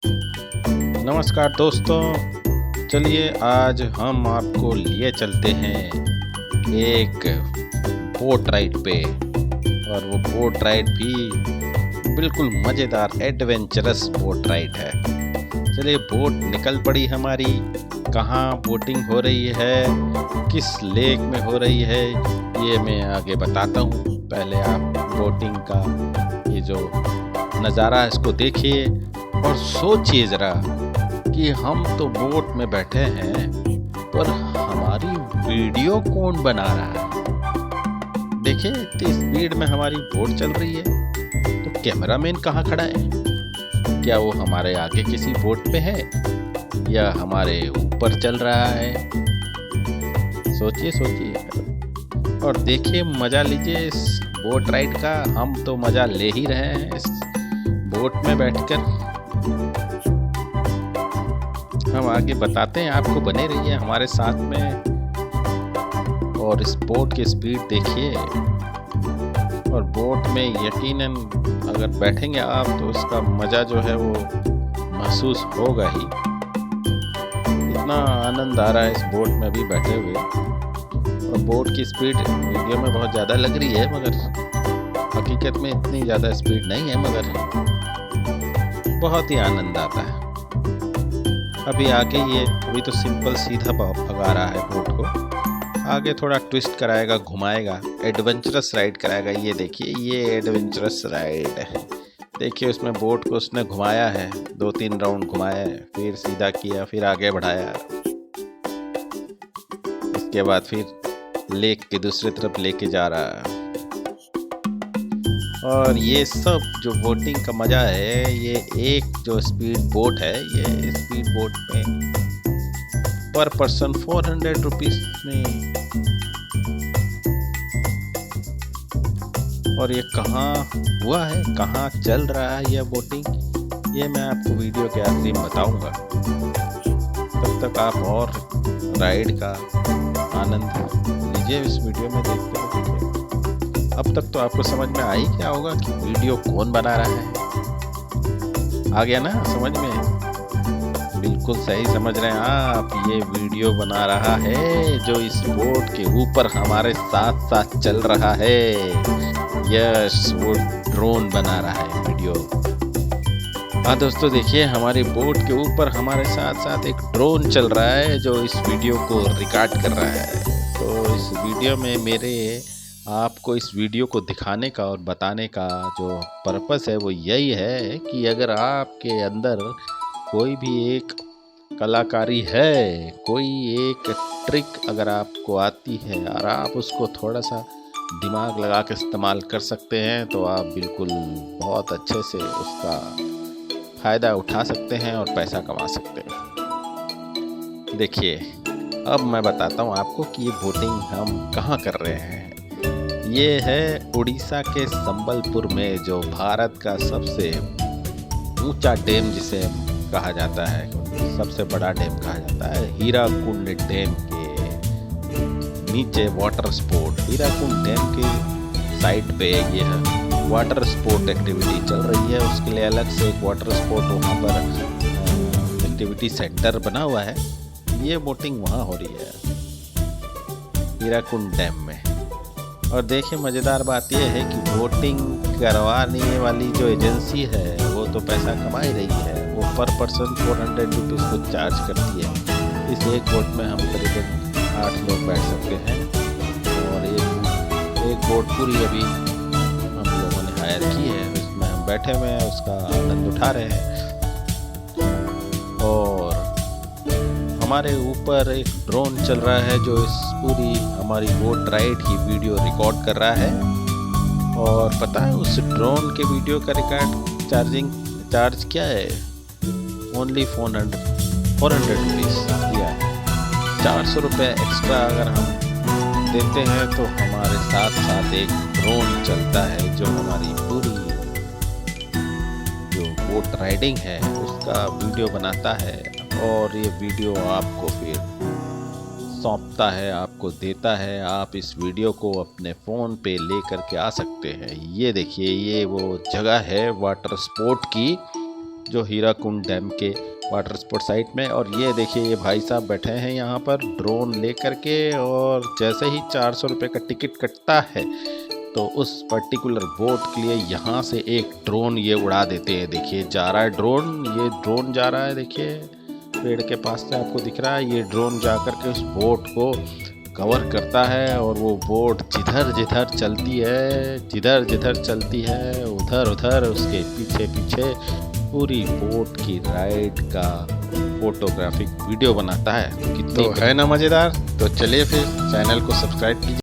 नमस्कार दोस्तों, चलिए आज हम आपको लिए चलते हैं एक बोट राइड पे। और वो बोट राइड भी बिल्कुल मज़ेदार एडवेंचरस बोट राइड है। चलिए बोट निकल पड़ी हमारी। कहाँ बोटिंग हो रही है, किस लेक में हो रही है, ये मैं आगे बताता हूँ। पहले आप बोटिंग का ये जो नज़ारा है इसको देखिए और सोचिए ज़रा कि हम तो बोट में बैठे हैं, पर हमारी वीडियो कौन बना रहा है। देखिए इतनी स्पीड में हमारी बोट चल रही है, तो कैमरामैन कहाँ खड़ा है? क्या वो हमारे आगे किसी बोट पे है या हमारे ऊपर चल रहा है? सोचिए सोचिए और देखिए, मज़ा लीजिए इस बोट राइड का। हम तो मज़ा ले ही रहे हैं इस बोट में बैठकर। हम आगे बताते हैं आपको, बने रहिए हमारे साथ में। और इस बोट की स्पीड देखिए, और बोट में यकीनन अगर बैठेंगे आप तो इसका मज़ा जो है वो महसूस होगा ही। इतना आनंद आ रहा है इस बोट में अभी बैठे हुए। और बोट की स्पीड वीडियो में बहुत ज़्यादा लग रही है, मगर हकीकत में इतनी ज़्यादा स्पीड नहीं है, मगर बहुत ही आनंद आता है। अभी आगे ये अभी तो सिंपल सीधा भगा रहा है बोट को। आगे थोड़ा ट्विस्ट कराएगा, घुमाएगा, एडवेंचरस राइड कराएगा। ये देखिए, ये एडवेंचरस राइड है। देखिए उसमें बोट को उसने घुमाया है, 2-3 राउंड घुमाया है, फिर सीधा किया, फिर आगे बढ़ाया। इसके बाद फिर लेक के दूसरी तरफ लेके जा रहा है। और ये सब जो बोटिंग का मज़ा है, ये एक जो स्पीड बोट है, ये स्पीड बोट में पर पर्सन 400 रुपीज़ में। और ये कहाँ हुआ है, कहाँ चल रहा है यह बोटिंग, ये मैं आपको वीडियो के आखिरी में बताऊंगा। तब तक आप और राइड का आनंद लीजिए इस वीडियो में देखते हुए। अब तक तो आपको समझ में आ ही गया होगा कि वीडियो कौन बना रहा है। आ गया ना समझ में? बिल्कुल सही समझ रहे हैं आप। ये वीडियो बना रहा है जो इस बोट के ऊपर हमारे साथ साथ चल रहा है। यस, वो ड्रोन बना रहा है वीडियो। हाँ दोस्तों, देखिए हमारी बोट के ऊपर हमारे साथ साथ एक ड्रोन चल रहा है जो इस वीडियो को रिकॉर्ड कर रहा है। तो इस वीडियो में मेरे आपको इस वीडियो को दिखाने का और बताने का जो पर्पस है वो यही है कि अगर आपके अंदर कोई भी एक कलाकारी है, कोई एक ट्रिक अगर आपको आती है और आप उसको थोड़ा सा दिमाग लगा के इस्तेमाल कर सकते हैं, तो आप बिल्कुल बहुत अच्छे से उसका फ़ायदा उठा सकते हैं और पैसा कमा सकते हैं। देखिए अब मैं बताता हूँ आपको कि ये बोटिंग हम कहाँ कर रहे हैं। ये है उड़ीसा के संबलपुर में, जो भारत का सबसे ऊंचा डैम जिसे कहा जाता है, सबसे बड़ा डैम कहा जाता है। हीराकुंड डैम के नीचे वाटर स्पोर्ट, हीराकुंड डैम के साइड पे ये वाटर स्पोर्ट एक्टिविटी चल रही है। उसके लिए अलग से एक वाटर स्पोर्ट वहाँ पर एक्टिविटी सेंटर बना हुआ है। ये बोटिंग वहाँ हो रही है हीराकुंड डैम में। और देखिए मज़ेदार बात यह है कि बोटिंग करवाने वाली जो एजेंसी है वो तो पैसा कमा ही रही है। वो पर पर्सन 400 रुपीज़ को चार्ज करती है। इस एक बोट में हम करीबन 8 लोग बैठ सकते हैं। और एक बोट पूरी अभी हम लोगों ने हायर की है, उसमें हम बैठे हुए हैं, उसका आनंद उठा रहे हैं। और हमारे ऊपर एक ड्रोन चल रहा है जो इस पूरी हमारी बोट राइड की वीडियो रिकॉर्ड कर रहा है। और पता है उस ड्रोन के वीडियो का रिकॉर्ड चार्ज क्या है? ओनली 400 रुपीज़ दिया है। 400 रुपये एक्स्ट्रा अगर हम देते हैं तो हमारे साथ साथ एक ड्रोन चलता है जो हमारी पूरी जो बोट राइडिंग है उसका वीडियो बनाता है। और ये वीडियो आपको फिर सौंपता है, आपको देता है। आप इस वीडियो को अपने फ़ोन पे ले कर के आ सकते हैं। ये देखिए, ये वो जगह है वाटर स्पोर्ट की जो हीराकुंड डैम के वाटर स्पोर्ट साइट में। और ये देखिए ये भाई साहब बैठे हैं यहाँ पर ड्रोन लेकर के, और जैसे ही 400 रुपये का टिकट कटता है तो उस पर्टिकुलर बोट के लिए यहाँ से एक ड्रोन ये उड़ा देते हैं। देखिए जा रहा है ड्रोन, ये ड्रोन जा रहा है, देखिए पेड़ के पास से आपको दिख रहा है। ये ड्रोन जा कर के उस बोट को कवर करता है, और वो बोट जिधर जिधर चलती है, जिधर जिधर चलती है उधर उधर उसके पीछे पीछे पूरी बोट की राइड का फोटोग्राफिक वीडियो बनाता है। तो है ना मज़ेदार। तो चलिए फिर चैनल को सब्सक्राइब कीजिए।